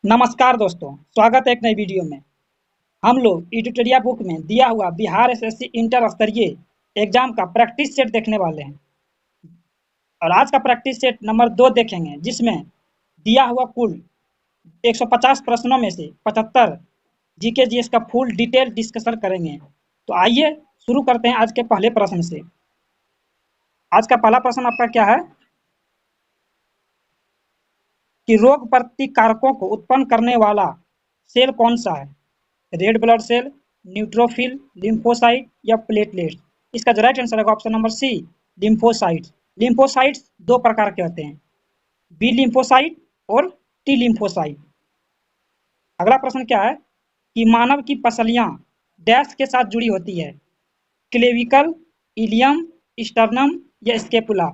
नमस्कार दोस्तों, स्वागत है एक नई वीडियो में। हम लोग एडिटोरिया बुक में दिया हुआ बिहार एसएससी इंटर स्तरीय एग्जाम का प्रैक्टिस सेट देखने वाले हैं और आज का प्रैक्टिस सेट नंबर 2 देखेंगे, जिसमें दिया हुआ कुल 150 प्रश्नों में से 75 जीके जीएस का फुल डिटेल डिस्कशन करेंगे। तो आइए शुरू करते हैं आज के पहले प्रश्न से। आज का पहला प्रश्न आपका क्या है कि रोग प्रतिकारकों को उत्पन्न करने वाला सेल कौन सा है? Red blood cell, neutrophil, lymphocyte या प्लेटलेट्स? इसका जो राइट आंसर होगा option number C, lymphocytes. Lymphocytes दो प्रकार के होते हैं, बी लिम्फोसाइट और टी लिम्फोसाइट। अगला प्रश्न क्या है कि मानव की पसलियां डैश के साथ जुड़ी होती है? क्लेविकल, इलियम, स्टर्नम या स्केपुला?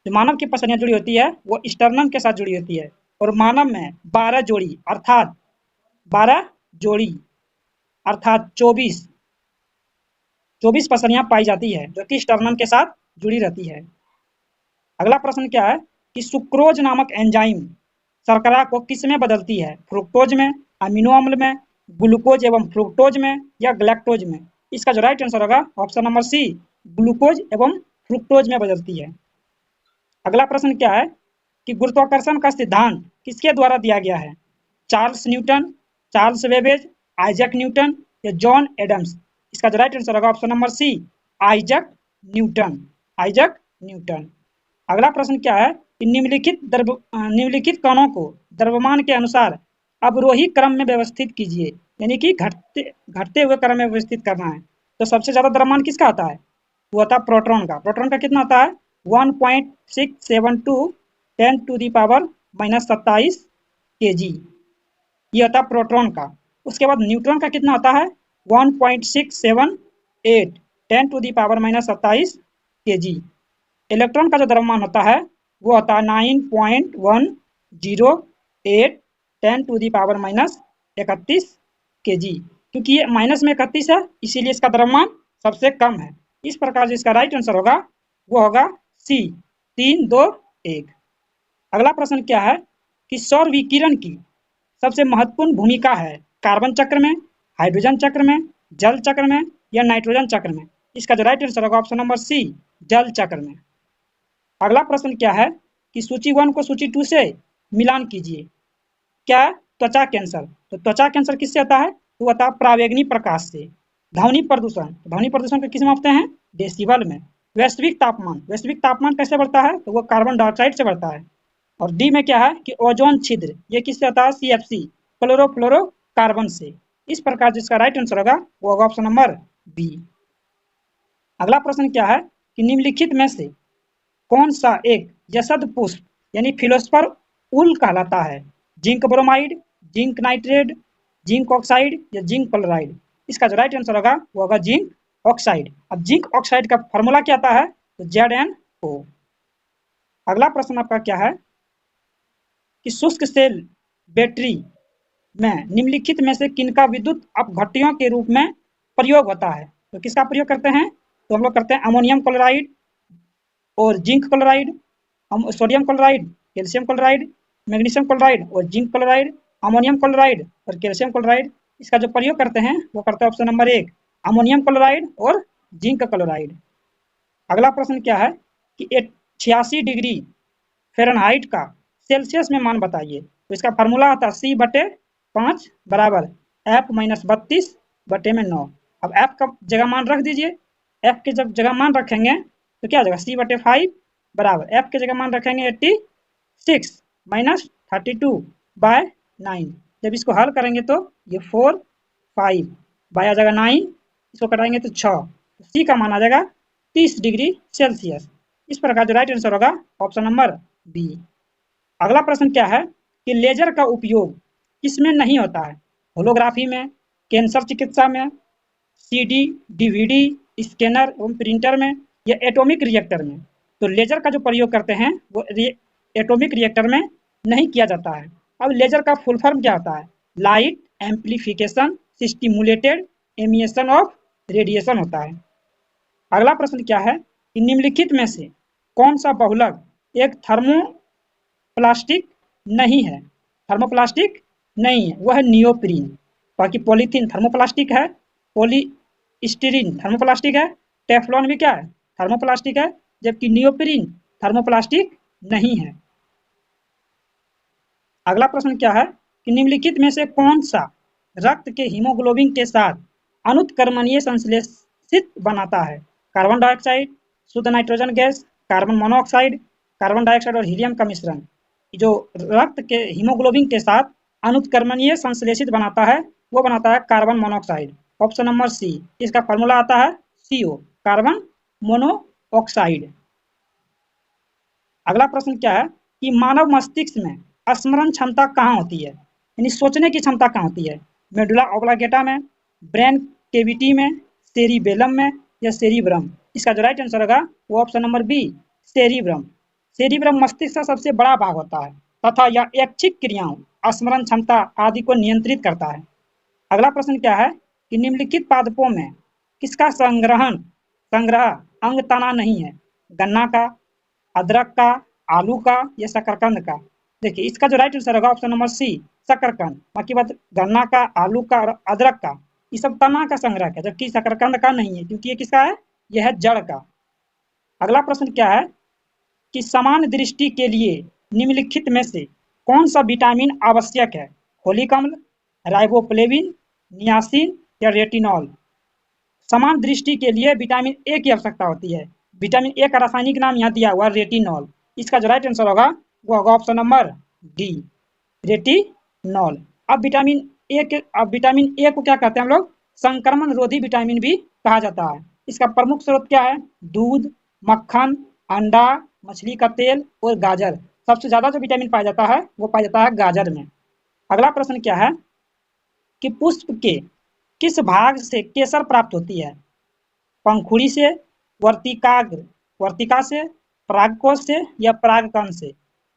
जो मानव की पसलियां जुड़ी होती है वो स्टर्नम के साथ जुड़ी होती है और मानव में 12 जोड़ी अर्थात 12 जोड़ी अर्थात 24 पसलियां पाई जाती है जो कि स्टर्नम के साथ जुड़ी रहती है। अगला प्रश्न क्या है कि सुक्रोज नामक एंजाइम शर्करा को किस में बदलती है? फ्रुक्टोज में, अमीनो अम्ल में, ग्लूकोज एवं फ्रुक्टोज में या गैलेक्टोज में? इसका जो राइट आंसर होगा ऑप्शन नंबर सी, ग्लूकोज एवं फ्रुक्टोज में बदलती है। अगला प्रश्न क्या है कि गुरुत्वाकर्षण का सिद्धांत किसके द्वारा दिया गया है? Charles Newton, Charles Babbage, Isaac Newton या जॉन एडम्स? इसका जो राइट आंसर होगा option number C, Isaac Newton. Isaac Newton. अगला प्रश्न क्या है कि निम्नलिखित कणों को द्रव्यमान के अनुसार अवरोही क्रम में व्यवस्थित कीजिए, यानी कि घटते घटते हुए क्रम में व्यवस्थित करना है। तो सबसे ज्यादा द्रव्यमान किसका आता है? वो आता है प्रोटॉन का। प्रोटॉन का कितना आता है? 1.672 10 टू दी पावर -27 kg, ये होता है प्रोटॉन का। उसके बाद न्यूट्रॉन का कितना आता है? 1.678 10 to the power -27 kg। Electron का जो द्रव्यमान होता है वो होता है 9.108 10 टू दी पावर -31 kg। क्योंकि ये माइनस में 31 है इसीलिए इसका द्रव्यमान सबसे कम है। इस प्रकार से इसका राइट आंसर होगा वो होगा सी, 3, 2, 1। अगला प्रश्न क्या है कि सौर विकिरण की सबसे महत्वपूर्ण भूमिका है कार्बन चक्र में, हाइड्रोजन चक्र में, जल चक्र में या नाइट्रोजन चक्र में? इसका जो राइट आंसर होगा ऑप्शन नंबर सी, जल चक्र में। अगला प्रश्न क्या है कि सूची 1 को सूची 2 से मिलान कीजिए। क्या? त्वचा कैंसर। तो त्वचा कैंसर किससे होता है? तो होता है परावैंगनी प्रकाश से। ध्वनि प्रदूषण, ध्वनि प्रदूषण को किस में मापते हैं? डेसिबल में। वैश्विक तापमान, वैश्विक तापमान कैसे बढ़ता है? तो वो कार्बन डाइऑक्साइड से बढ़ता है। और डी में क्या है कि ओजोन छिद्र, ये किससे होता है? सीएफसी, क्लोरोफ्लोरोकार्बन से। इस प्रकार जिसका राइट आंसर होगा वो होगा ऑप्शन नंबर बी। अगला प्रश्न क्या है कि निम्नलिखित में से कौन सा एक यशद पुष्प यानी फिलोस्फर उल कहलाता है? Zinc bromide, zinc nitrate, zinc oxide या जिंक क्लोराइड? इसका जो राइट आंसर होगा वो होगा जिंक ऑक्साइड। अब जिंक ऑक्साइड का फॉर्मूला क्या आता है? तो ZnO। अगला प्रश्न आपका क्या है कि शुष्क सेल बैटरी में निम्नलिखित में से किनका विद्युत अपघट्यों के रूप में प्रयोग होता है? तो किसका प्रयोग करते हैं? तो हम लोग करते हैं अमोनियम क्लोराइड और zinc chloride, sodium chloride, calcium chloride, magnesium chloride और जिंक क्लोराइड, अमोनियम क्लोराइड और कैल्शियम क्लोराइड। इसका जो प्रयोग करते हैं वो करते हैं ऑप्शन नंबर 1, अमोनियम क्लोराइड और जिंक क्लोराइड। अगला प्रश्न क्या है कि 86 डिग्री फ़ारेनहाइट का सेल्सियस में मान बताइए। तो इसका फार्मूला आता है C/5 बराबर F-32/9। अब F का जगह मान रख दीजिए। F के जब जगह मान रखेंगे तो क्या हो जाएगा? C/5 बराबर F के जगह मान रखेंगे 86 माइनस 32/9। जब इसको हल करेंगे तो ये 4, 5 बाय आ जाएगा 9, इसको कटाएंगे तो 6, सी का मान आ जाएगा 30 डिग्री सेल्सियस। इस प्रकार जो राइट आंसर होगा ऑप्शन नंबर बी। अगला प्रश्न क्या है कि लेजर का उपयोग किसमें नहीं होता है? होलोग्राफी में, कैंसर चिकित्सा में, सीडी, डीवीडी, स्कैनर एवं प्रिंटर में या एटॉमिक रिएक्टर में? तो लेजर का जो प्रयोग करते हैं वो एटॉमिक रिएक्टर में नहीं किया जाता है। अब लेजर का फुल फॉर्म क्या होता है? Light amplification stimulated emission of radiation होता है। अगला प्रश्न क्या है कि निम्नलिखित में से कौन सा बहुलक एक थर्मोप्लास्टिक नहीं है? थर्मोप्लास्टिक नहीं है, वो है नियोप्रीन। बाकी पॉलीथीन थर्मोप्लास्टिक है, पॉलीस्टीरीन थर्मोप्लास्टिक है, टेफ्लॉन भी क्या है, थर्मोप्लास्टिक है, जबकि नियोप्रीन थर्मोप्लास्टिक नहीं है। अगला प्रश्न क्या है कि निम्नलिखित में से कौन सा रक्त के हीमोग्लोबिन के साथ अनुत्क्रमणीय संश्लेषित बनाता है? कार्बन डाइऑक्साइड, शुद्ध nitrogen gas, carbon monoxide, carbon dioxide और हीलियम का मिश्रण। जो रक्त के हीमोग्लोबिन के साथ अनुत्क्रमणीय संश्लेषित बनाता है वो बनाता है carbon monoxide. Option number C, इसका फॉर्मूला आता है CO, कार्बन मोनोऑक्साइड। अगला प्रश्न क्या है कि मानव मस्तिष्क में स्मरण क्षमता कहाँ होती है, यानी सोचने की क्षमता कहाँ होती है? मेडुला ऑब्लांगेटा में, ब्रेन केविटी में, सेरिबेलम में या सेरिब्रम? इसका जो राइट आंसर होगा वो option number B, cerebrum. Cerebrum मस्तिष्क का सबसे बड़ा भाग होता है तथा यह ऐच्छिक क्रियाओं, स्मरण क्षमता आदि को नियंत्रित करता है। अगला प्रश्न क्या है कि निम्नलिखित पादपों में किसका संग्रह अंग तना नहीं है? गन्ना का, अदरक का, आलू का या शकरकंद का? देखिए इसका जो राइट आंसर होगा ऑप्शन नंबर सी, शकरकंद। बाकी बात गन्ना का, आलू का और अदरक का, ये सब तना का संग्रह है, जबकि शकरकंद का नहीं है क्योंकि ये किसका है, यह है जड़ का। अगला प्रश्न क्या है कि समान दृष्टि के लिए निम्नलिखित में से कौन सा विटामिन आवश्यक है? फोलिक अम्ल, राइबोफ्लेविन, नियासिन या रेटिनॉल? समान दृष्टि के लिए विटामिन ए की आवश्यकता होती है। विटामिन ए का रासायनिक नाम यहाँ दिया हुआ रेटिनॉल। इसका जो राइट आंसर होगा वो होगा ऑप्शन नंबर डी, रेटिनॉल। अब विटामिन ए को क्या कहते हैं हम लोग, संक्रमण रोधी विटामिन भी कहा जाता है। इसका प्रमुख स्रोत क्या है? दूध, मक्खन, अंडा, मछली का तेल और गाजर। सबसे ज्यादा जो विटामिन पाया जाता है वो पाया जाता है गाजर में। अगला प्रश्न क्या है कि पुष्प के किस भाग से केसर प्राप्त होती है? पंखुड़ी से, वर्तिका से, परागकोश से या परागकण से?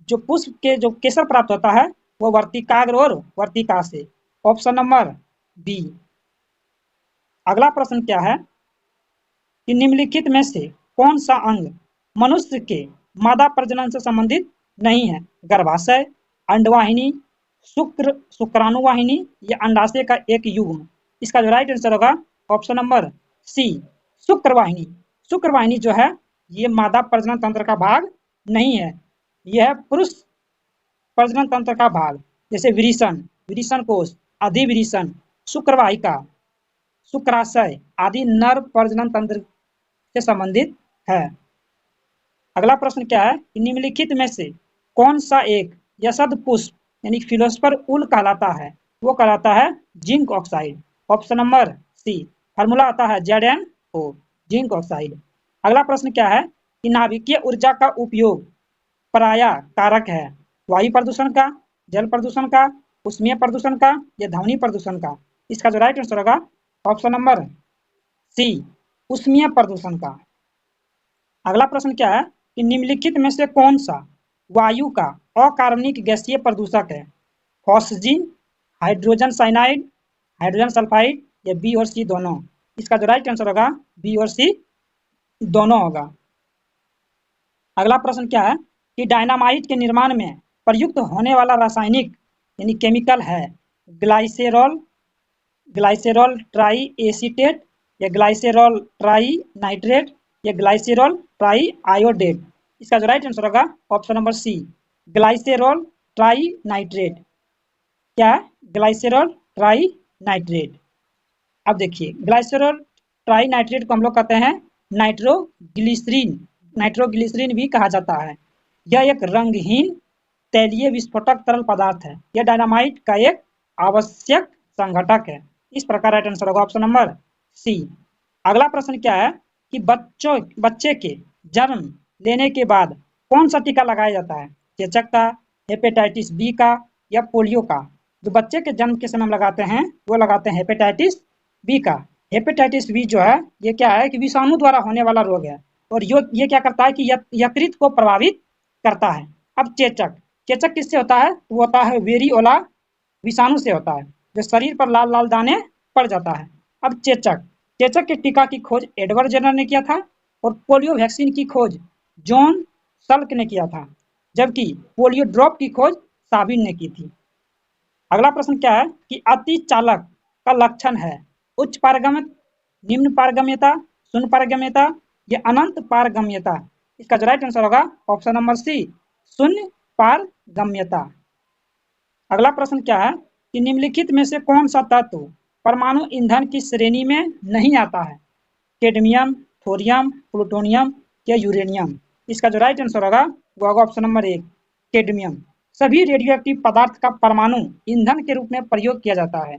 जो पुष्प के जो केसर प्राप्त होता है वो वर्तिकाग्र और वर्तिका से। Option number B. अगला प्रश्न क्या है कि निम्नलिखित में से कौन सा अंग मनुष्य के मादा प्रजनन से संबंधित नहीं है? गर्भाशय, अंडवाहिनी, शुक्राणुवाहिनी या अंडाशय का एक युग्म? इसका जो राइट आंसर होगा ऑप्शन नंबर सी, शुक्रवाहिनी। शुक्रवाहिनी जो है ये मादा प्रजनन तंत्र का भाग नहीं है, यह है पुरुष प्रजनन तंत्र का भाग। जैसे विरीसन, विरीसन कोष, अधिविरीसन, शुक्रवाहिका, शुक्राशय आदि नर प्रजनन तंत्र से संबंधित है। अगला प्रश्न क्या है कि निम्नलिखित में से कौन सा एक यशद पुष्प यानी फिलोस्पर उल कहलाता है? वो कहलाता है zinc oxide. Option number C, formula आता है ZnO, जिंक ऑक्साइड। अगला प्रश्न क्या है कि नाभिकीय ऊर्जा का उपयोग पराया कारक है? वायु प्रदूषण का, जल प्रदूषण का, उष्मीय प्रदूषण का या ध्वनि प्रदूषण का? इसका जो राइट आंसर होगा ऑप्शन नंबर सी, उष्मीय प्रदूषण का। अगला प्रश्न क्या है कि निम्नलिखित में से कौन सा वायु का अकार्बनिक गैसीय प्रदूषक है? Phosgene, hydrogen cyanide, hydrogen sulphide या बी और सी दोनों? इसका जो राइट आंसर होगा बी और सी दोनों होगा। अगला प्रश्न क्या है कि डायनामाइट के निर्माण में प्रयुक्त होने वाला रासायनिक यानी केमिकल है ग्लाइसेरॉल, ग्लाइसेरॉल ट्राई एसीटेट या ग्लाइसेरॉल ट्राई नाइट्रेट या ग्लाइसेरॉल ट्राई आयोडेट? इसका जो राइट आंसर होगा option number C, glycerol trinitrate. क्या है? Glycerol trinitrate. अब देखिए ग्लाइसेरॉल ट्राई नाइट्रेट को हम लोग कहते हैं नाइट्रोग्लिसरीन, नाइट्रोग्लिसरीन भी कहा जाता है। यह एक रंगहीन तैलीय विस्फोटक तरल पदार्थ है। यह डायनामाइट का एक आवश्यक संघटक है। इस प्रकार राइट आंसर होगा ऑप्शन नंबर सी। अगला प्रश्न क्या है कि बच्चे के जन्म लेने के बाद कौन सा टीका लगाया जाता है? चेचक का, हेपेटाइटिस बी का या पोलियो का? जो बच्चे के जन्म के समय हम लगाते हैं वो लगाते हैं हेपेटाइटिस बी का। हेपेटाइटिस बी जो है ये क्या है कि विषाणु द्वारा होने वाला रोग है और ये क्या करता है कि यकृत को प्रभावित करता है। अब चेचक, चेचक किससे होता है? वो होता है वेरियोला विषाणु से होता है, जो शरीर पर लाल लाल दाने पड़ जाता है। अब चेचक, चेचक के टीका की खोज एडवर्ड जेनर ने किया था और पोलियो वैक्सीन की खोज जॉन सल्क ने किया था, जबकि पोलियो ड्रॉप की खोज साबिन ने की थी। अगला प्रश्न क्या है कि अति चालक का लक्षण है उच्च पारगम्यता, निम्न पारगम्यता, शून्य पारगम्यता या अनंत पारगम्यता। इसका जो राइट आंसर होगा ऑप्शन नंबर सी, शून्य पारगम्यता। अगला प्रश्न क्या है कि निम्नलिखित में से कौन सा तत्व परमाणु ईंधन की श्रेणी में नहीं आता है? कैडमियम, थोरियम, प्लूटोनियम या यूरेनियम। इसका जो राइट आंसर होगा वो होगा ऑप्शन नंबर एक, कैडमियम। सभी रेडियो एक्टिव पदार्थ का परमाणु ईंधन के रूप में प्रयोग किया जाता है।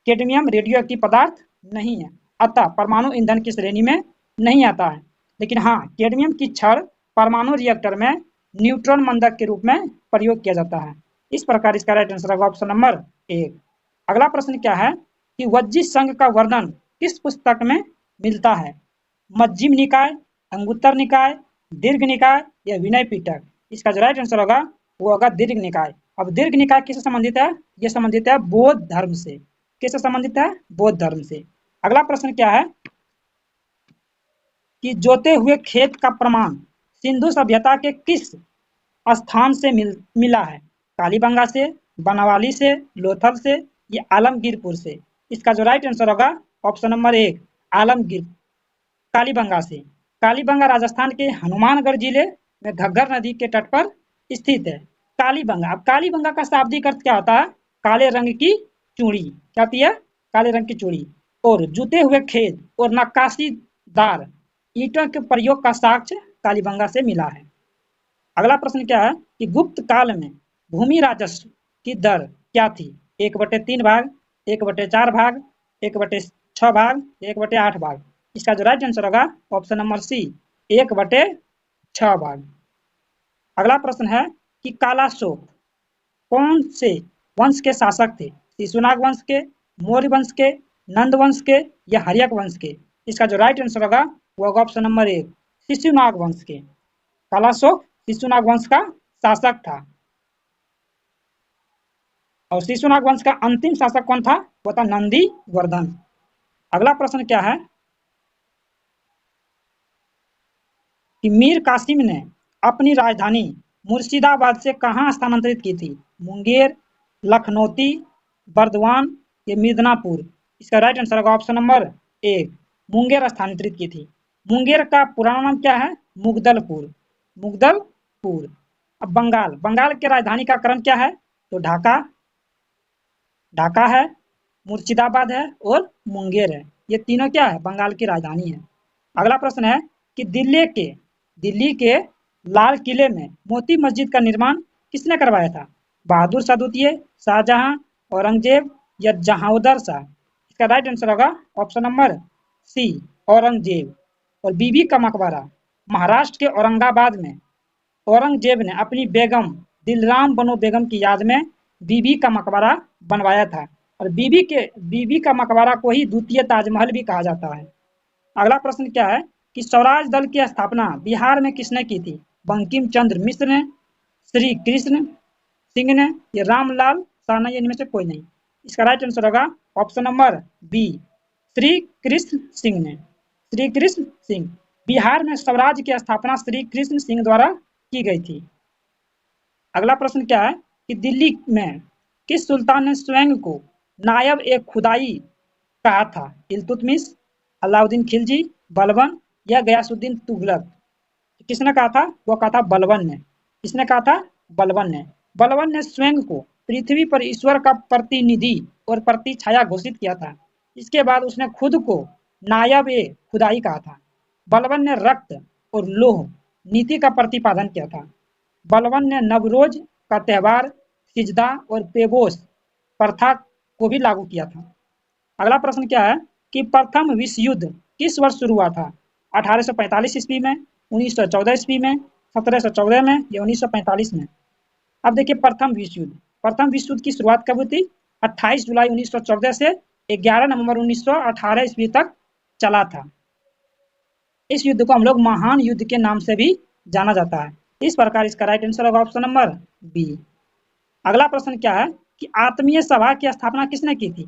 कैडमियम रेडियो एक्टिव पदार्थ नहीं है, अतः परमाणु ईंधन की श्रेणी में नहीं आता है। लेकिन हाँ, कैडमियम की छड़ परमाणु रिएक्टर में न्यूट्रॉन मंदक के रूप में प्रयोग किया जाता है। इस प्रकार इसका राइट आंसर होगा ऑप्शन नंबर एक। अगला प्रश्न क्या है कि वज्जी संघ का वर्णन किस पुस्तक में मिलता है? मध्यम निकाय, अंगुत्तर निकाय, दीर्घ निकाय या विनय पिटक। इसका जो राइट आंसर होगा वो होगा दीर्घ निकाय। अब दीर्घ निकाय किससे संबंधित है? ये संबंधित है बौद्ध धर्म से। किससे संबंधित है? बौद्ध धर्म से। अगला प्रश्न क्या है कि जोते हुए खेत का प्रमाण सिंधु सभ्यता के किस स्थान से मिला है? कालीबंगा से, बनावाली से, लोथल से या आलमगीरपुर से। इसका जो राइट आंसर होगा ऑप्शन नंबर एक, आलमगीर, कालीबंगा से। कालीबंगा राजस्थान के हनुमानगढ़ जिले में घग्गर नदी के तट पर स्थित है। कालीबंगा, अब कालीबंगा का शाब्दिक अर्थ क्या होता है? काले रंग की चूड़ी। क्या होती है? काले रंग की चूड़ी। और जुते हुए खेत और नक्काशीदार ईंटों के प्रयोग का साक्ष्य कालीबंगा से मिला है। अगला प्रश्न क्या है कि गुप्त काल में भूमि राजस्व की दर क्या थी? 1/3 भाग, 1/4 भाग, 1/6 भाग, 1/8 भाग। इसका जो राइट आंसर होगा ऑप्शन नंबर सी, 1/6 भाग। अगला प्रश्न है कि कालाशोक कौन से वंश के शासक थे? शिशुनाग वंश के, मौर्य वंश के, नंद वंश के या हर्यक वंश के। इसका जो राइट आंसर होगा वो होगा ऑप्शन नंबर एक, शिशुनाग वंश के। कालाशोक शिशुनाग वंश का शासक था। और शिशुनाग वंश का अंतिम शासक कौन था? वो था नंदी वर्धन। अगला प्रश्न क्या है कि मीर कासिम ने अपनी राजधानी मुर्शिदाबाद से कहाँ स्थानांतरित की थी? मुंगेर, लखनौती, बर्दवान या मिदनापुर। इसका राइट आंसर होगा ऑप्शन नंबर एक, मुंगेर स्थानांतरित की थी। मुंगेर का पुराना नाम क्या है? मुगदलपुर। मुगदलपुर। अब बंगाल, बंगाल की राजधानी का क्रम क्या है? तो ढाका, ढाका है, मुर्शिदाबाद है और मुंगेर है। ये तीनों क्या है? बंगाल की राजधानी है। अगला प्रश्न है कि दिल्ली के लाल किले में मोती मस्जिद का निर्माण किसने करवाया था? बहादुर शाह द्वितीय, शाहजहां, औरंगजेब या जहांगीर शाह। इसका राइट आंसर होगा ऑप्शन नंबर सी, औरंगजेब। और बीबी का मकबरा महाराष्ट्र के औरंगाबाद में औरंगजेब ने अपनी बेगम दिलराम बनो बेगम की याद में बीबी का मकबरा बनवाया था। और बीबी का मकबरा को ही द्वितीय ताजमहल भी कहा जाता है। अगला प्रश्न क्या है कि स्वराज दल की स्थापना बिहार में किसने की थी? बंकिम चंद्र मिश्र ने, श्री कृष्ण सिंह ने या रामलाल साहनी, इनमें से कोई नहीं। इसका राइट आंसर होगा option number B, Shri Krishna Singh ने। श्री कृष्ण सिंह। बिहार में स्वराज की स्थापना श्री कृष्ण सिंह द्वारा की गई थी। अगला प्रश्न क्या है कि दिल्ली में किस सुल्तान ने स्वयं को नायब ए खुदाई कहा था? इल्तुतमिश, अलाउद्दीन खिलजी, बलबन या गयासुद्दीन तुगलक। किसने कहा था? वो कहा था बलबन ने। किसने कहा था? बलबन ने। बलबन ने स्वयं को पृथ्वी पर ईश्वर का प्रतिनिधि और प्रतिछाया घोषित किया था। इसके बाद उसने खुद को नायब ए खुदाई कहा था। बलबन ने रक्त और लोह नीति का प्रतिपादन किया था। बलबन ने नवरोज का त्यौहार, सिजदा और पेगोस प्रथा को भी लागू किया था। अगला प्रश्न क्या है कि प्रथम विश्व युद्ध किस वर्ष शुरू हुआ था? 1845 ईस्वी में, 1914 ईस्वी में, 1714 में या 1945 में। अब देखिए प्रथम विश्व युद्ध की शुरुआत कब हुई थी? 28 जुलाई 1914 से 11 नवंबर 1918 ईस्वी तक चला था। इस युद्ध को हम लोग महान युद्ध के नाम से भी जाना जाता है। इस प्रकार इसका राइट आंसर होगा ऑप्शन नंबर बी। अगला प्रश्न क्या है कि आत्मीय सभा की स्थापना किसने की थी?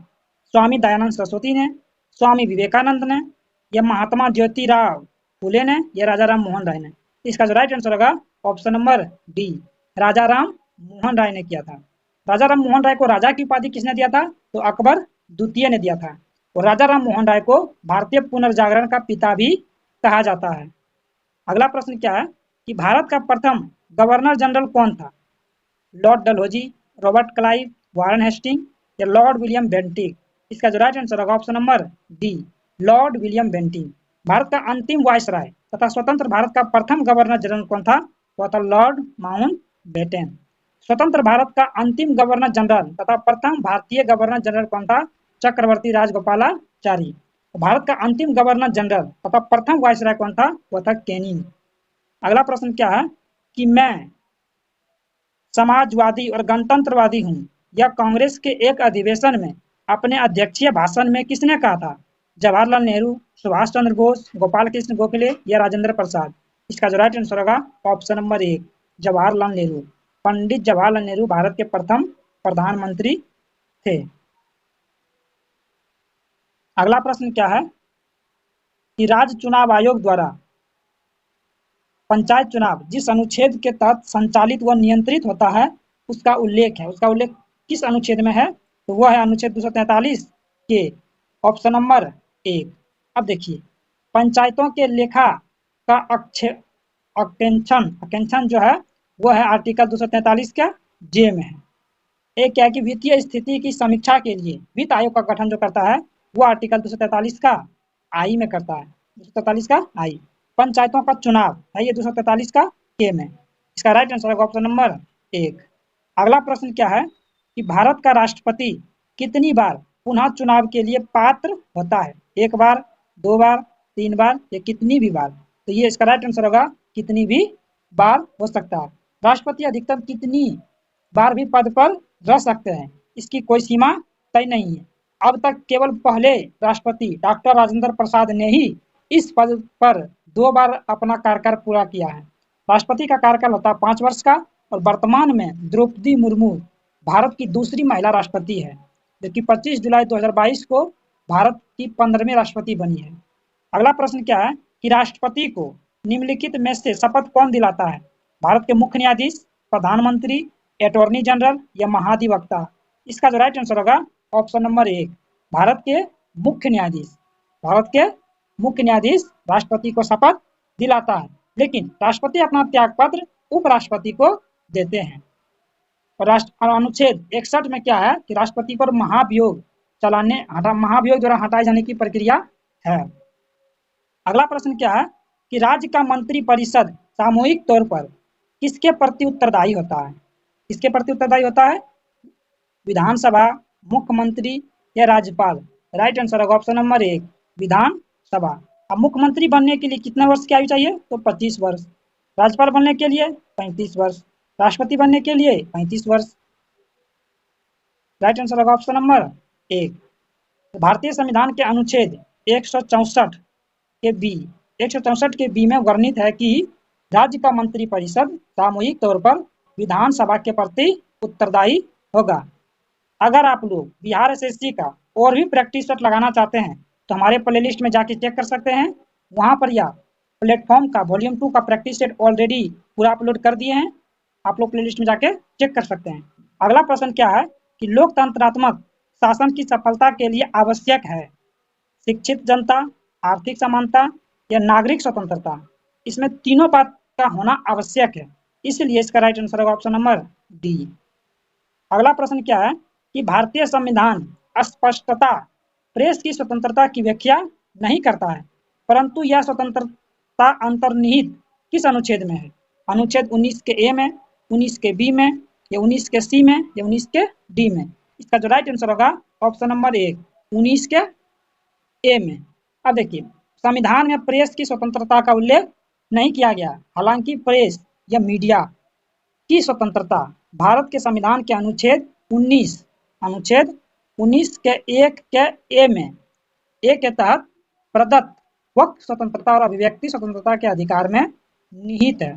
स्वामी दयानंद सरस्वती ने, स्वामी विवेकानंद ने या महात्मा ज्योतिराव फुले ने या राजा राम मोहन राय ने। इसका जो राइट आंसर होगा ऑप्शन नंबर डी, राजा राम मोहन राय ने किया था। राजा राम मोहन राय को राजा की उपाधि किसने दिया था? तो अकबर द्वितीय ने दिया था। और राजा राम मोहन राय को भारतीय पुनर्जागरण का पिता भी कहा जाता है। अगला प्रश्न क्या है कि भारत का प्रथम गवर्नर जनरल कौन था? Lord Dalhousie, Robert Clive, Warren Hastings या लॉर्ड विलियम बेंटिक? इसका जो राइट आंसर होगा option number D, Lord William Bentinck. भारत का अंतिम वायसराय तथा स्वतंत्र भारत का प्रथम गवर्नर जनरल कौन था? वह था लॉर्ड माउंट बेटन। स्वतंत्र भारत का अंतिम गवर्नर जनरल तथा प्रथम भारतीय गवर्नर जनरल कौन था? चक्रवर्ती राजगोपालाचारी। भारत का अंतिम गवर्नर जनरल तथा प्रथम वायसराय कौन था? वह था कैनिंग। अगला प्रश्न क्या है कि मैं समाजवादी और गणतंत्रवादी हूँ, यह कांग्रेस के एक अधिवेशन में अपने अध्यक्षीय भाषण में किसने कहा था? जवाहरलाल नेहरू, सुभाष चंद्र बोस, गोपाल कृष्ण गोखले या राजेंद्र प्रसाद? इसका जो राइट आंसर होगा ऑप्शन नंबर एक, जवाहरलाल नेहरू। पंडित जवाहरलाल नेहरू भारत के प्रथम प्रधानमंत्री थे। अगला प्रश्न क्या है कि राज्य चुनाव आयोग द्वारा पंचायत चुनाव जिस अनुच्छेद के तहत संचालित व नियंत्रित होता है उसका उल्लेख है, उसका उल्लेख किस अनुच्छेद में है? तो वह है अनुच्छेद 243 के, ऑप्शन नंबर एक। अब देखिए पंचायतों के लेखा का अकेंक्षण जो है वह है आर्टिकल 243 का जे में है। एक क्या है कि वित्तीय स्थिति की समीक्षा के लिए वित्त आयोग का गठन जो करता है वो आर्टिकल 243 का आई में करता है, 243 का आई। पंचायतों का चुनाव है ये 243 का के में। इसका राइट आंसर होगा ऑप्शन नंबर एक। अगला प्रश्न क्या है कि भारत का राष्ट्रपति कितनी बार पुनः चुनाव के लिए पात्र होता है? एक बार, दो बार, तीन बार या कितनी भी बार? तो ये इसका राइट आंसर होगा कितनी भी बार हो सकता है। राष्ट्रपति अधिकतम कितनी बार भी पद पर रह सकते हैं, इसकी कोई सीमा तय नहीं है। अब तक केवल पहले राष्ट्रपति डॉक्टर राजेंद्र प्रसाद ने ही इस पद पर 2 बार अपना कार्यकाल पूरा किया है। राष्ट्रपति का कार्यकाल होता है 5 वर्ष का और वर्तमान में द्रौपदी मुर्मू भारत की दूसरी महिला राष्ट्रपति है, जो कि 25 जुलाई 2022 को भारत की 15वीं राष्ट्रपति बनी है। अगला प्रश्न क्या है कि राष्ट्रपति को निम्नलिखित में से शपथ कौन दिलाता है? भारत के मुख्य न्यायाधीश, प्रधानमंत्री, अटॉर्नी जनरल या महाधिवक्ता? इसका जो राइट आंसर होगा ऑप्शन नंबर एक, भारत के मुख्य न्यायाधीश। भारत के मुख्य न्यायाधीश राष्ट्रपति को शपथ दिलाता है, लेकिन राष्ट्रपति अपना त्याग पत्र उपराष्ट्रपति को देते हैं। और अनुच्छेद 61 में क्या है कि राष्ट्रपति पर महाभियोग द्वारा हटाए जाने की प्रक्रिया है। अगला प्रश्न क्या है कि राज्य का मंत्री परिषद सामूहिक तौर पर किसके प्रति उत्तरदायी होता है? किसके प्रति उत्तरदायी होता है? विधानसभा, मुख्यमंत्री या राज्यपाल? राइट आंसर होगा ऑप्शन नंबर एक, विधानसभा। अब मुख्यमंत्री बनने के लिए कितना वर्ष की आयु चाहिए? तो 25 वर्ष। राज्यपाल बनने के लिए 35 वर्ष। राष्ट्रपति बनने के लिए 35 वर्ष। राइट आंसर होगा ऑप्शन नंबर एक। भारतीय संविधान के अनुच्छेद 164 के बी में वर्णित है कि राज्य का मंत्री परिषद सामूहिक तौर पर विधानसभा के प्रति उत्तरदायी होगा। अगर आप लोग बिहार एसएससी का और भी प्रैक्टिस सेट लगाना चाहते हैं तो हमारे प्लेलिस्ट में जाके चेक कर सकते हैं। वहां पर या प्लेटफॉर्म का वॉल्यूम 2 का प्रैक्टिस सेट ऑलरेडी पूरा अपलोड कर दिए हैं, आप लोग प्लेलिस्ट में जाके चेक कर सकते हैं। अगला प्रश्न क्या है कि लोकतंत्रात्मक शासन की सफलता के लिए आवश्यक है शिक्षित जनता, आर्थिक समानता या नागरिक स्वतंत्रता? इसमें तीनों बात का होना आवश्यक है, इसलिए इसका राइट आंसर होगा ऑप्शन नंबर डी। अगला प्रश्न क्या है कि भारतीय संविधान स्पष्टता प्रेस की स्वतंत्रता की व्याख्या नहीं करता है, परंतु यह स्वतंत्रता अंतर्निहित किस अनुच्छेद में है? अनुच्छेद 19 के ए में, 19 के बी में या 19 के सी में या 19 के डी में? इसका जो राइट आंसर होगा ऑप्शन नंबर एक, 19 के ए में। अब देखिए संविधान में प्रेस की स्वतंत्रता का उल्लेख नहीं किया गया, हालांकि प्रेस या मीडिया की स्वतंत्रता भारत के संविधान के अनुच्छेद 19 के एक के ए में ए के तहत प्रदत्त वक्त स्वतंत्रता और अभिव्यक्ति स्वतंत्रता के अधिकार में निहित है।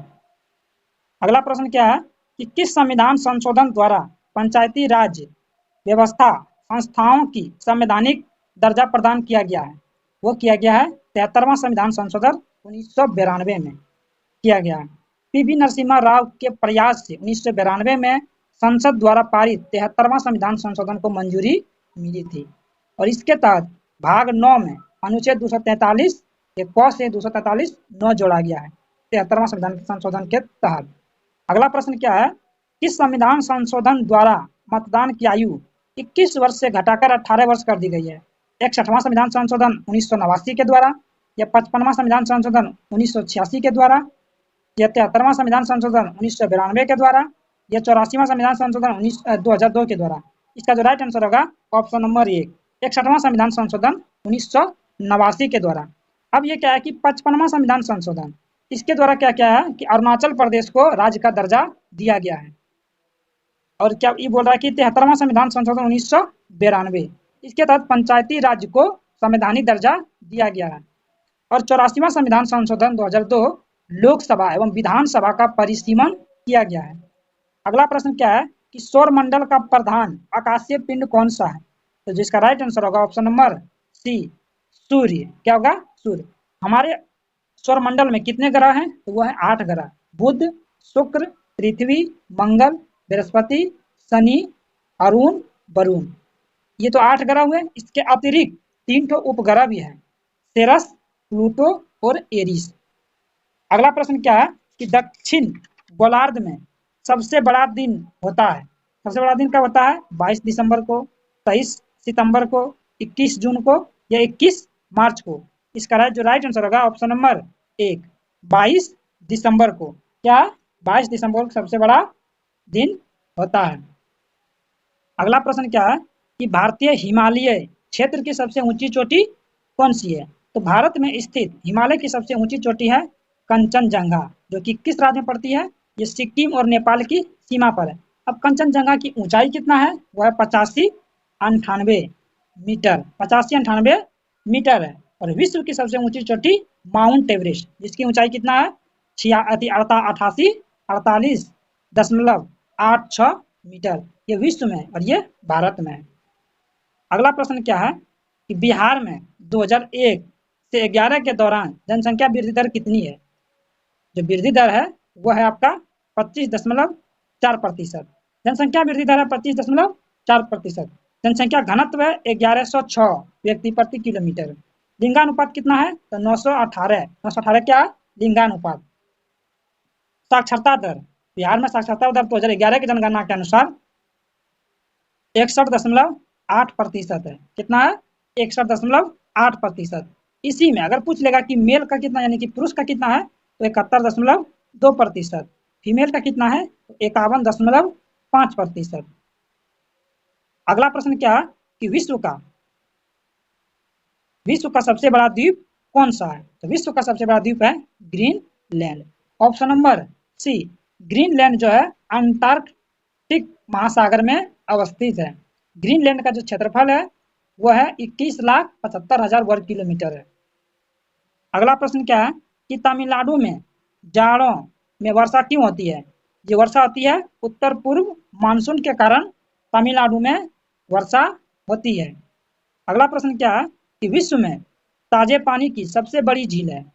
अगला प्रश्न क्या है कि किस संविधान संशोधन द्वारा पंचायती राज व्यवस्था संस्थाओं की संवैधानिक दर्जा प्रदान किया गया है? वो किया गया है 73वां संविधान संशोधन 1992 में किया गया है। पीवी नरसिम्हा राव के प्रयास से 1992 में संसद द्वारा पारित 73वां संविधान संशोधन को मंजूरी मिली थी और इसके तहत भाग 9 में अनुच्छेद 243 के क से 243 9 जोड़ा गया है 73वां संविधान संशोधन के तहत। अगला प्रश्न क्या है, किस संविधान संशोधन द्वारा मतदान की आयु 21 वर्ष से घटाकर 18 वर्ष कर दी गई है? 61वां संविधान संशोधन 1989 के द्वारा, या 55वां संविधान संशोधन 1986 के द्वारा, या 73वां संविधान संशोधन 1992 के द्वारा, या 84वां संविधान संशोधन 2002 के द्वारा। इसका जो राइट आंसर होगा ऑप्शन नंबर 1, 61वां संविधान संशोधन 1989 के द्वारा। अब ये क्या है कि 55वां संविधान संशोधन, इसके द्वारा क्या क्या है कि अरुणाचल प्रदेश को राज्य का दर्जा दिया गया है। और क्या ये बोल रहा है कि 73वां संविधान संशोधन 1992, इसके तहत पंचायती राज्य को संवैधानिक दर्जा दिया गया है। और 84वां संविधान संशोधन 2002 लोकसभा एवं विधानसभा का परिसीमन किया गया है। अगला प्रश्न क्या है कि सौर मंडल का प्रधान आकाशीय पिंड कौन सा है? तो जिसका राइट आंसर होगा ऑप्शन नंबर सी, सूर्य। क्या होगा? सूर्य। हमारे सौर मंडल में कितने ग्रह हैं? तो वो है 8 ग्रह, बुध, शुक्र, पृथ्वी, मंगल, बृहस्पति, शनि, अरुण, वरुण। ये तो 8 ग्रह हुए। इसके अतिरिक्त 3 ठो उपग्रह भी हैं, सेरस, प्लूटो और एरिस। अगला प्रश्न क्या है कि दक्षिण गोलार्ध में सबसे बड़ा दिन होता है? सबसे बड़ा दिन कब होता है? 22 दिसंबर को, 23 सितंबर को, 21 जून को, या 21 मार्च को। इसका जो राइट आंसर होगा ऑप्शन नंबर 1, 22 दिसंबर को। क्या? 22 दिसंबर को सबसे बड़ा दिन होता है। अगला प्रश्न क्या है कि भारतीय हिमालय क्षेत्र की सबसे ऊंची चोटी कौन सी है? तो भारत में स्थित हिमालय की सबसे ऊंची चोटी है कंचनजंगा, जो कि किस राज्य में पड़ती है? ये सिक्किम और नेपाल की सीमा पर है। अब कंचनजंगा की ऊंचाई कितना है? वह 85-98 मीटर, 85-98 मीटर है। और विश्व की सबसे ऊंची चोटी माउंट एवरेस्ट, जिसकी ऊंचाई कितना है? 48.86 मीटर। ये विश्व में और ये भारत में है। अगला प्रश्न क्या है कि बिहार में 2001 से 11 के दौरान जनसंख्या वृद्धि दर कितनी है? जो वृद्धि दर है वो है आपका 25.4%। जनसंख्या वृद्धि दर है 25.4%। जनसंख्या घनत्व है 1106 व्यक्ति प्रति किलोमीटर। लिंगानुपात कितना है? तो 918। 918 क्या? लिंगानुपात। साक्षरता दर, बिहार में साक्षरता दर 2011 की जनगणना के अनुसार 61.8% है। कितना है? 61.8%। इसी में अगर पूछ लेगा कि मेल का कितना यानी कि पुरुष का कितना है, तो 71.2%। फीमेल का कितना है? तो 51.5%। अगला प्रश्न क्या है कि विश्व का सबसे बड़ा द्वीप कौन सा है? तो विश्व का सबसे बड़ा द्वीप है Greenland. Option number C, Greenland जो है अंटार्कटिक महासागर में अवस्थित है। ग्रीनलैंड का जो क्षेत्रफल है वो है 21,75,000 वर्ग किलोमीटर है। अगला प्रश्न क्या है कि तमिलनाडु में जाड़ों में वर्षा क्यों होती है? ये वर्षा होती है उत्तर पूर्व मानसून के कारण तमिलनाडु में वर्षा होती है। अगला प्रश्न क्या है कि विश्व में ताजे पानी की सबसे बड़ी झील है?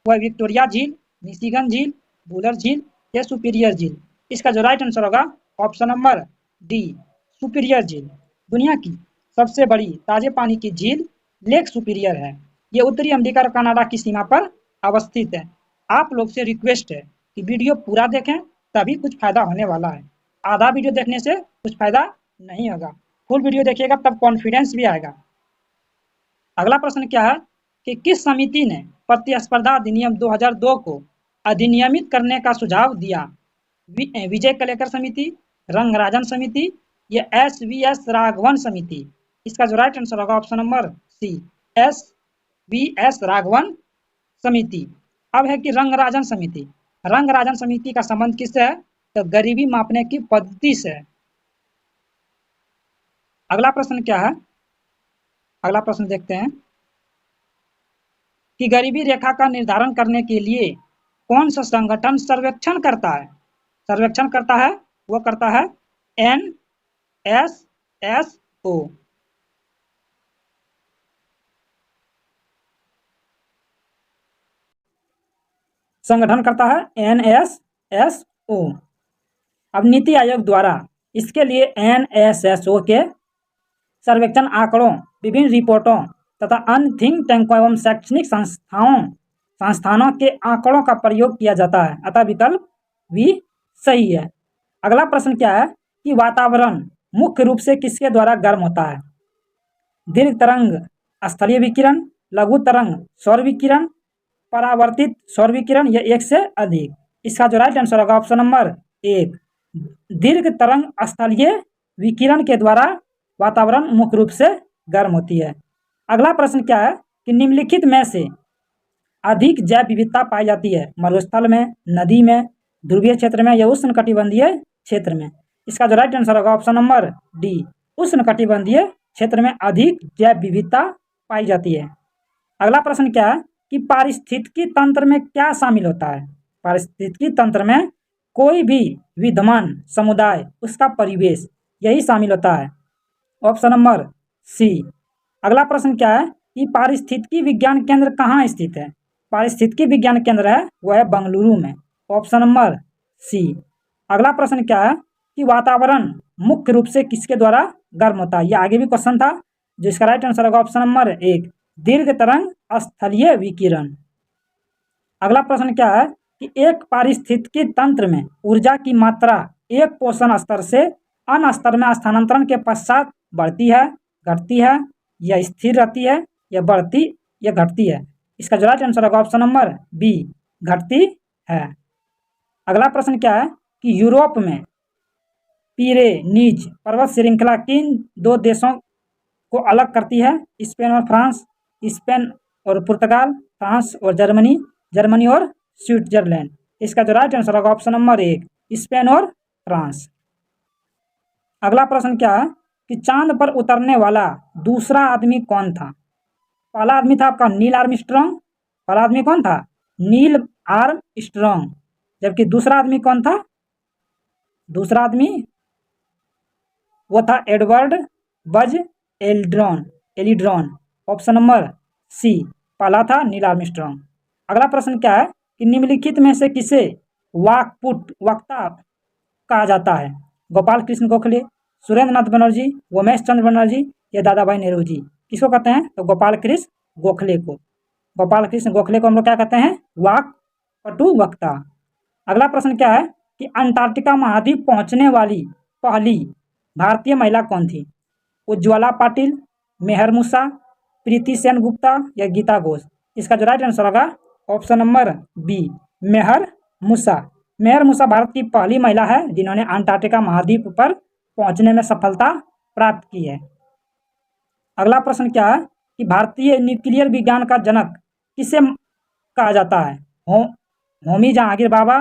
वह विक्टोरिया झील, मिशिगन झील, वुलर झील या सुपीरियर झील। इसका जो राइट आंसर होगा ऑप्शन नंबर डी, सुपीरियर झील। दुनिया की सबसे बड़ी ताजे पानी की झील लेक सुपीरियर है। ये उत्तरी अमेरिका और कनाडा की सीमा पर अवस्थित है। आप लोग से रिक्वेस्ट है कि वीडियो पूरा देखें, तभी कुछ फायदा होने वाला है। आधा वीडियो देखने से कुछ फायदा नहीं होगा। फुल वीडियो देखिएगा तब कॉन्फिडेंस भी आएगा। अगला प्रश्न क्या है कि किस समिति ने प्रतिस्पर्धा अधिनियम 2002 को अधिनियमित करने का सुझाव दिया? विजय कलेकर समिति, रंगराजन समिति या SVS राघवन समिति। इसका जो राइट आंसर होगा option number C, SVS Raghavan समिति। अब है कि रंगराजन समिति। रंगराजन समिति का संबंध किससे है? तो गरीबी मापने की पद्धति से। अगला प्रश्न क्या है? अगला प्रश्न देखते हैं कि गरीबी रेखा का निर्धारण करने के लिए कौन सा संगठन सर्वेक्षण करता है? सर्वेक्षण करता है वो करता है NSSO। संगठन करता है NSSO। अब नीति आयोग द्वारा इसके लिए NSSO के सर्वेक्षण आंकड़ों, विभिन्न रिपोर्टों तथा अन्य थिंक टैंकों एवं शैक्षणिक संस्थानों के आंकड़ों का प्रयोग किया जाता है, अतः विकल्प भी सही है। अगला प्रश्न क्या है कि वातावरण मुख्य रूप से किसके द्वारा गर्म होता है? दीर्घ तरंग स्थलीय विकिरण, लघु तरंग सौर विकिरण, परावर्तित सौर विकिरण या एक से अधिक। इसका जो राइट आंसर होगा ऑप्शन नंबर 1, दीर्घ तरंग स्थलीय विकिरण के द्वारा वातावरण मुख्य रूप से गर्म होती है। अगला प्रश्न क्या है कि निम्नलिखित में से अधिक जैव विविधता पाई जाती है? मरुस्थल में, नदी में, ध्रुवीय क्षेत्र में या उष्णकटिबंधीय क्षेत्र में? इसका जो राइट आंसर होगा ऑप्शन नंबर डी, उष्णकटिबंधीय क्षेत्र में अधिक जैव विविधता पाई जाती है। अगला प्रश्न क्या है कि पारिस्थितिकी तंत्र में क्या शामिल होता है? पारिस्थितिकी तंत्र में कोई भी विद्यमान समुदाय, उसका परिवेश, यही शामिल होता है, ऑप्शन नंबर सी। अगला प्रश्न क्या है कि पारिस्थितिकी विज्ञान केंद्र कहाँ स्थित है? पारिस्थितिकी विज्ञान केंद्र है वह है बेंगलुरु में, ऑप्शन नंबर सी। अगला प्रश्न क्या है कि वातावरण मुख्य रूप से किसके द्वारा गर्म होता है? यह आगे भी क्वेश्चन था, जिसका राइट आंसर होगा ऑप्शन नंबर 1, दीर्घ तरंग स्थलीय विकिरण। अगला प्रश्न क्या है कि एक पारिस्थितिकी तंत्र में ऊर्जा की मात्रा एक पोषण स्तर से अन्य स्तर में स्थानांतरण के पश्चात बढ़ती है, घटती है या स्थिर रहती है या बढ़ती या घटती है? इसका जो राइट आंसर होगा ऑप्शन नंबर बी, घटती है। अगला प्रश्न क्या है कि यूरोप में पिरेनीज पर्वत श्रृंखला किन दो देशों को अलग करती है? स्पेन और फ्रांस, स्पेन और पुर्तगाल, फ्रांस और जर्मनी, जर्मनी और स्विट्जरलैंड। इसका जो राइट आंसर होगा ऑप्शन नंबर 1, स्पेन और फ्रांस। अगला प्रश्न क्या है कि चांद पर उतरने वाला दूसरा आदमी कौन था? पहला आदमी था आपका नील आर्मस्ट्रॉन्ग, पहला आदमी कौन था? Neil Armstrong. जबकि दूसरा आदमी कौन था? दूसरा आदमी वो था एडवर्ड बज एलिड्रॉन, ऑप्शन नंबर सी, पहला था नील आर्मस्ट्रॉन्ग। अगला प्रश्न क्या है कि निम्नलिखित में से किसे वक्ता कहा जाता है? गोपाल कृष्ण गोखले, सुरेंद्र नाथ बनर्जी, उमेश चंद्र बनर्जी या दादा भाई नेहरू जी? किसको कहते हैं? तो गोपाल कृष्ण गोखले को, गोपाल कृष्ण गोखले को हम लोग क्या कहते हैं? वाक्पटु वक्ता। अगला प्रश्न क्या है कि अंटार्कटिका महाद्वीप पहुंचने वाली पहली भारतीय महिला कौन थी? उज्ज्वला पाटिल, मेहर मूसा, प्रीति सेन गुप्ता या गीता घोष? इसका जो राइट आंसर होगा ऑप्शन नंबर बी, मेहर मूसा। मेहर मूसा भारत की पहली महिला है जिन्होंने अंटार्कटिका महाद्वीप पर पहुंचने में सफलता प्राप्त की है। अगला प्रश्न क्या है कि भारतीय न्यूक्लियर विज्ञान का जनक किसे कहा जाता है? होमी जहांगीर भाभा,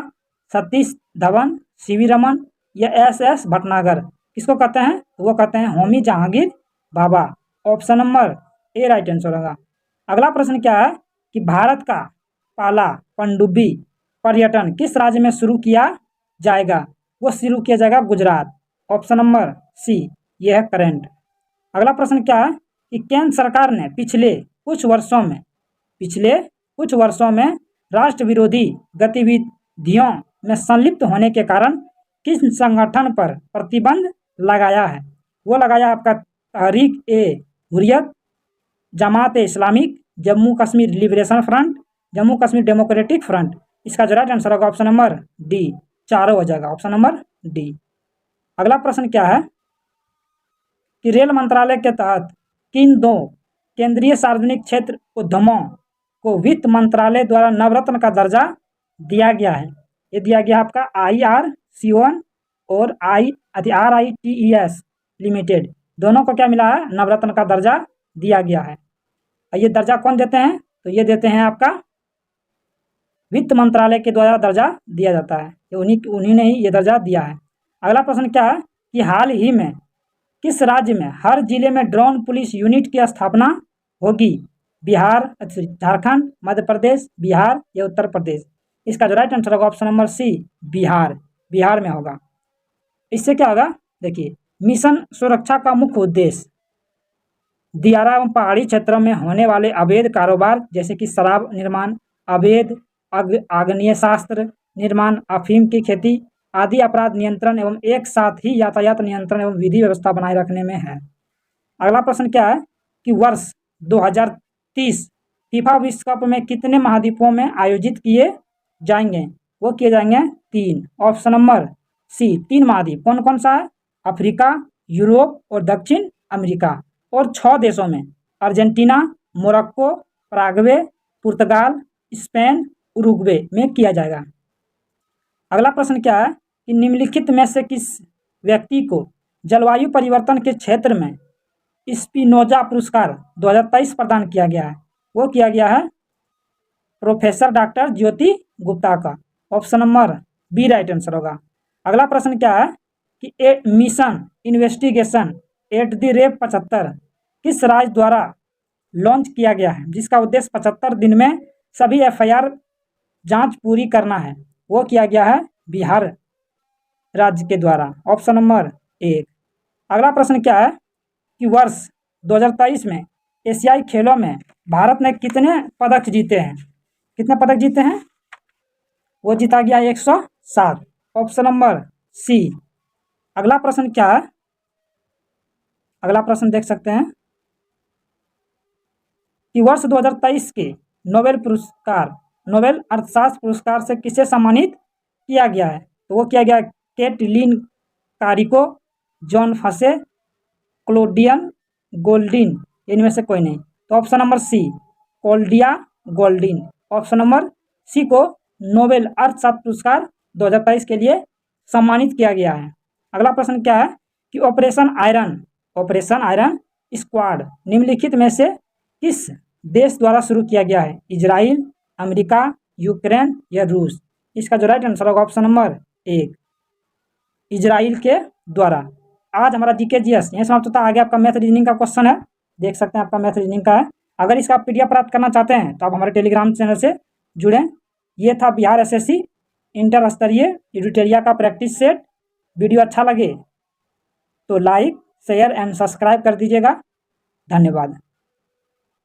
सतीश धवन, सीवी रमन या SS भटनागर? किसको कहते हैं? वो कहते हैं Homi Jahangir Bhabha, option number A right answer होगा। अगला प्रश्न क्या है कि भारत का पहला पनडुब्बी पर्यटन किस राज्य में शुरू किया जाएगा? वो शुरू किया जाएगा गुजरात, ऑप्शन नंबर सी, यह है करंट। अगला प्रश्न क्या है कि केंद्र सरकार ने पिछले कुछ वर्षों में राष्ट्र विरोधी गतिविधियों में संलिप्त होने के कारण किस संगठन पर प्रतिबंध लगाया है? वो लगाया आपका Tehreek-e-Hurriyat, Jamaat-e Islamic, Jammu Kashmir liberation front, Jammu Kashmir democratic front. इसका जो राइट आंसर होगा ऑप्शन नंबर डी, चारों हो जाएगा, ऑप्शन नंबर डी। अगला प्रश्न क्या है कि रेल मंत्रालय के तहत किन दो केंद्रीय सार्वजनिक क्षेत्र उद्यमों को वित्त मंत्रालय द्वारा नवरत्न का दर्जा दिया गया है? ये दिया गया आपका IRCON और RITES लिमिटेड, दोनों को क्या मिला है? नवरत्न का दर्जा दिया गया है। ये दर्जा कौन देते हैं? तो ये देते हैं आपका वित्त मंत्रालय के द्वारा दर्जा दिया जाता है, उन्हीं ने ही ये दर्जा दिया है। अगला प्रश्न क्या है कि हाल ही में किस राज्य में हर जिले में ड्रोन पुलिस यूनिट की स्थापना होगी? बिहार, झारखंड, मध्य प्रदेश, बिहार या उत्तर प्रदेश? इसका जो राइट आंसर होगा ऑप्शन नंबर सी, बिहार में होगा। इससे क्या होगा? देखिए, मिशन सुरक्षा का मुख्य उद्देश्य दियारा एवं पहाड़ी क्षेत्रों में होने वाले अवैध कारोबार जैसे कि शराब निर्माण, अवैध आग्नेय शास्त्र निर्माण, अफीम की खेती आदि अपराध नियंत्रण एवं एक साथ ही यातायात नियंत्रण एवं विधि व्यवस्था बनाए रखने में है। अगला प्रश्न क्या है कि वर्ष 2030 फीफा विश्व कप में कितने महाद्वीपों में आयोजित किए जाएंगे? वो किए जाएंगे 3। ऑप्शन नंबर सी 3 महाद्वीप। कौन कौन सा है? अफ्रीका, यूरोप और दक्षिण अमेरिका। और 6 देशों में अर्जेंटीना, मोरक्को, पराग्वे, पुर्तगाल, स्पेन, उरुग्वे में किया जाएगा। अगला प्रश्न क्या है कि निम्नलिखित में से किस व्यक्ति को जलवायु परिवर्तन के क्षेत्र में स्पिनोजा पुरस्कार 2023 प्रदान किया गया है? वो किया गया है प्रोफेसर डॉक्टर ज्योति गुप्ता का। Option number B right answer होगा। अगला प्रश्न क्या है कि a mission investigation at the rate 75 किस राज्य द्वारा लॉन्च किया गया है, जिसका उद्देश्य 75 दिन में सभी FIR जांच पूरी करना है? वो किया गया है बिहार राज्य के द्वारा। Option number 1। अगला प्रश्न क्या है कि वर्ष 2023 में एशियाई खेलों में भारत ने कितने पदक जीते हैं? कितने पदक जीते हैं? वो जीता गया 107। Option number C. अगला प्रश्न क्या है? अगला प्रश्न देख सकते हैं कि वर्ष 2023 के नोबेल अर्थशास्त्र पुरस्कार से किसे सम्मानित किया गया है? तो वो किया गया केटलिन कारिको, जॉन फसे, क्लोडियन गोल्डिन, इनमें से कोई नहीं। तो option number C Claudia Goldin. Option number C को नोबेल अर्थशास्त्र पुरस्कार 2023 के लिए सम्मानित किया गया है। अगला प्रश्न क्या है कि ऑपरेशन आयरन स्क्वाड निम्नलिखित में से किस देश द्वारा शुरू किया गया है? इजराइल, अमेरिका, यूक्रेन या रूस? इसका जो राइट आंसर होगा ऑप्शन नंबर 1 इजराइल के द्वारा। आज हमारा जीके जीएस यहीं समाप्त होता है। आगे आपका मैथ रीजनिंग का क्वेश्चन है, देख सकते हैं आपका मैथ रीजनिंग का है। अगर इसका PDF प्राप्त करना चाहते हैं तो आप हमारे टेलीग्राम चैनल से जुड़ें। ये था बिहार SSC इंटर स्तरीय एडिटोरिया का प्रैक्टिस सेट। वीडियो अच्छा लगे तो लाइक, शेयर एंड सब्सक्राइब कर दीजिएगा। धन्यवाद।